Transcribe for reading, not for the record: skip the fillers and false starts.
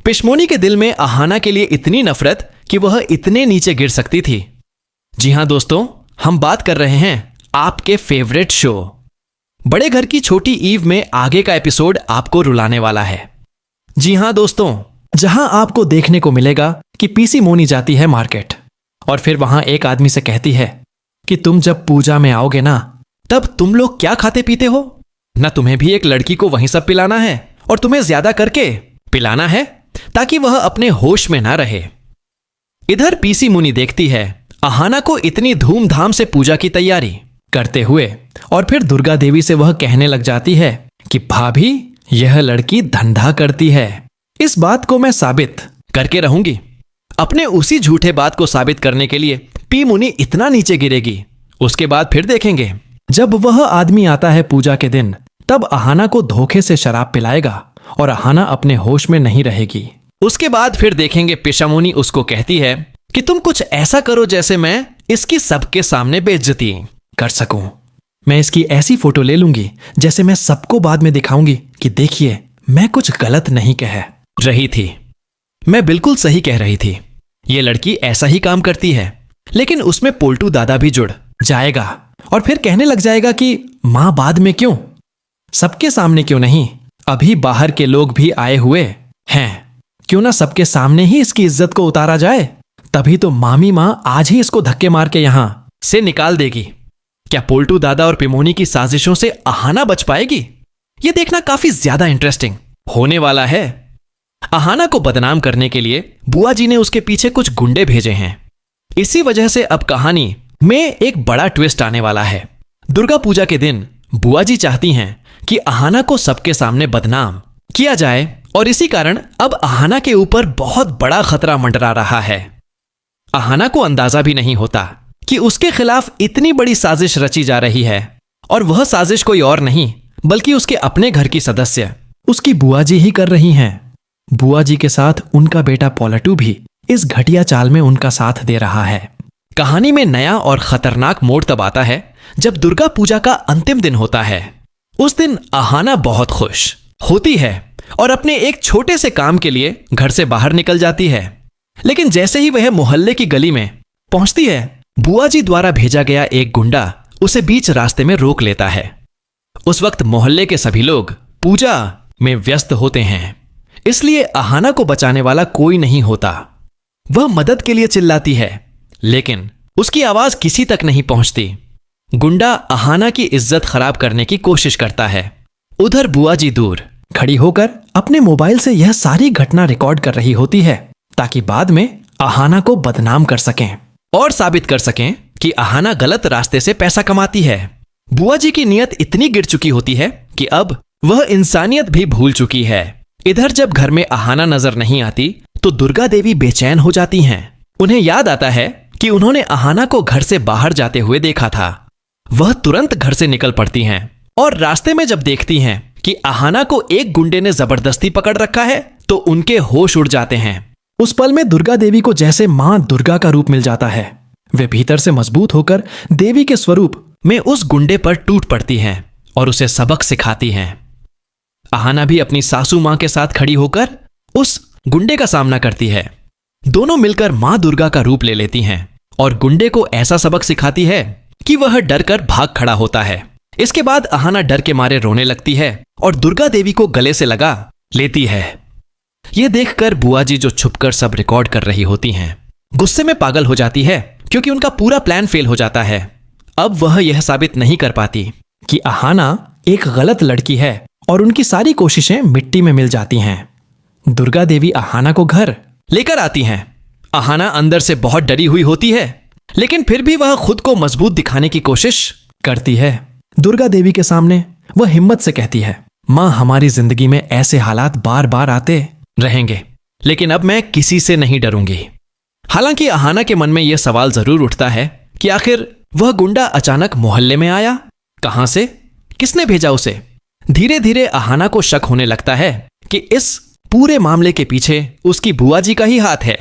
पिशमोनी के दिल में अहाना के लिए इतनी नफरत कि वह इतने नीचे गिर सकती थी। जी हां दोस्तों, हम बात कर रहे हैं आपके फेवरेट शो बड़े घर की छोटी ईव में आगे का एपिसोड आपको रुलाने वाला है। जी हां दोस्तों, जहां आपको देखने को मिलेगा कि पीसी मोनी जाती है मार्केट और फिर वहां एक आदमी से कहती है कि तुम जब पूजा में आओगे ना, तब तुम लोग क्या खाते पीते हो ना, तुम्हें भी एक लड़की को वही सब पिलाना है और तुम्हें ज्यादा करके पिलाना है ताकि वह अपने होश में ना रहे। इधर पीसी मुनी देखती है अहाना को इतनी धूमधाम से पूजा की तैयारी करते हुए और फिर दुर्गा देवी से वह कहने लग जाती है कि भाभी, यह लड़की धंधा करती है, इस बात को मैं साबित करके रहूंगी। अपने उसी झूठे बात को साबित करने के लिए पी मुनी इतना नीचे गिरेगी। उसके बाद फिर देखेंगे जब वह आदमी आता है पूजा के दिन, तब अहाना को धोखे से शराब पिलाएगा और अहाना अपने होश में नहीं रहेगी। उसके बाद फिर देखेंगे पिशामुनी उसको कहती है कि तुम कुछ ऐसा करो जैसे मैं इसकी सबके सामने बेइज्जती कर सकूं। मैं इसकी ऐसी फोटो ले लूंगी जैसे मैं सबको बाद में दिखाऊंगी कि देखिए, मैं कुछ गलत नहीं कह रही थी, मैं बिल्कुल सही कह रही थी। ये लड़की ऐसा ही काम करती है। लेकिन उसमें पोल्टू दादा भी जुड़ जाएगा और फिर कहने लग जाएगा कि मां बाद में क्यों, सबके सामने क्यों नहीं, अभी बाहर के लोग भी आए हुए हैं, क्यों ना सबके सामने ही इसकी इज्जत को उतारा जाए, तभी तो मामी मां आज ही इसको धक्के मार के यहां से निकाल देगी। क्या पोल्टू दादा और पिमोनी की साजिशों से अहाना बच पाएगी? यह देखना काफी ज्यादा इंटरेस्टिंग होने वाला है। अहाना को बदनाम करने के लिए बुआ जी ने उसके पीछे कुछ गुंडे भेजे हैं। इसी वजह से अब कहानी में एक बड़ा ट्विस्ट आने वाला है। दुर्गा पूजा के दिन बुआ जी चाहती हैं कि अहाना को सबके सामने बदनाम किया जाए और इसी कारण अब अहाना के ऊपर बहुत बड़ा खतरा मंडरा रहा है। अहाना को अंदाजा भी नहीं होता कि उसके खिलाफ इतनी बड़ी साजिश रची जा रही है और वह साजिश कोई और नहीं बल्कि उसके अपने घर की सदस्य उसकी बुआ जी ही कर रही हैं। बुआ जी के साथ उनका बेटा पोलटू भी इस घटिया चाल में उनका साथ दे रहा है। कहानी में नया और खतरनाक मोड़ तब आता है जब दुर्गा पूजा का अंतिम दिन होता है। उस दिन अहाना बहुत खुश होती है और अपने एक छोटे से काम के लिए घर से बाहर निकल जाती है। लेकिन जैसे ही वह मोहल्ले की गली में पहुंचती है, बुआ जी द्वारा भेजा गया एक गुंडा उसे बीच रास्ते में रोक लेता है। उस वक्त मोहल्ले के सभी लोग पूजा में व्यस्त होते हैं, इसलिए अहाना को बचाने वाला कोई नहीं होता। वह मदद के लिए चिल्लाती है, लेकिन उसकी आवाज किसी तक नहीं पहुंचती। गुंडा अहाना की इज्जत खराब करने की कोशिश करता है। उधर बुआ जी दूर खड़ी होकर अपने मोबाइल से यह सारी घटना रिकॉर्ड कर रही होती है ताकि बाद में अहाना को बदनाम कर सकें और साबित कर सकें कि अहाना गलत रास्ते से पैसा कमाती है। बुआ जी की नीयत इतनी गिर चुकी होती है कि अब वह इंसानियत भी भूल चुकी है। इधर जब घर में अहाना नजर नहीं आती तो दुर्गा देवी बेचैन हो जाती हैं। उन्हें याद आता है कि उन्होंने अहाना को घर से बाहर जाते हुए देखा था। वह तुरंत घर से निकल पड़ती हैं और रास्ते में जब देखती हैं कि अहाना को एक गुंडे ने जबरदस्ती पकड़ रखा है तो उनके होश उड़ जाते हैं। उस पल में दुर्गा देवी को जैसे मां दुर्गा का रूप मिल जाता है। वे भीतर से मजबूत होकर देवी के स्वरूप में उस गुंडे पर टूट पड़ती हैं और उसे सबक सिखाती हैं। अहाना भी अपनी सासू मां के साथ खड़ी होकर उस गुंडे का सामना करती है। दोनों मिलकर मां दुर्गा का रूप ले लेती हैं और गुंडे को ऐसा सबक सिखाती है कि वह डर कर भाग खड़ा होता है। इसके बाद अहाना डर के मारे रोने लगती है और दुर्गा देवी को गले से लगा लेती है। यह देखकर बुआ जी, जो छुपकर सब रिकॉर्ड कर रही होती हैं, गुस्से में पागल हो जाती है क्योंकि उनका पूरा प्लान फेल हो जाता है। अब वह यह साबित नहीं कर पाती कि अहाना एक गलत लड़की है और उनकी सारी कोशिशें मिट्टी में मिल जाती हैं। दुर्गा देवी अहाना को घर लेकर आती हैं। अहाना अंदर से बहुत डरी हुई होती है, लेकिन फिर भी वह खुद को मजबूत दिखाने की कोशिश करती है। दुर्गा देवी के सामने वह हिम्मत से कहती है, मां, हमारी जिंदगी में ऐसे हालात बार बार आते रहेंगे, लेकिन अब मैं किसी से नहीं डरूंगी। हालांकि अहाना के मन में यह सवाल जरूर उठता है कि आखिर वह गुंडा अचानक मोहल्ले में आया कहां से, किसने भेजा उसे। धीरे धीरे अहाना को शक होने लगता है कि इस पूरे मामले के पीछे उसकी बुआ जी का ही हाथ है।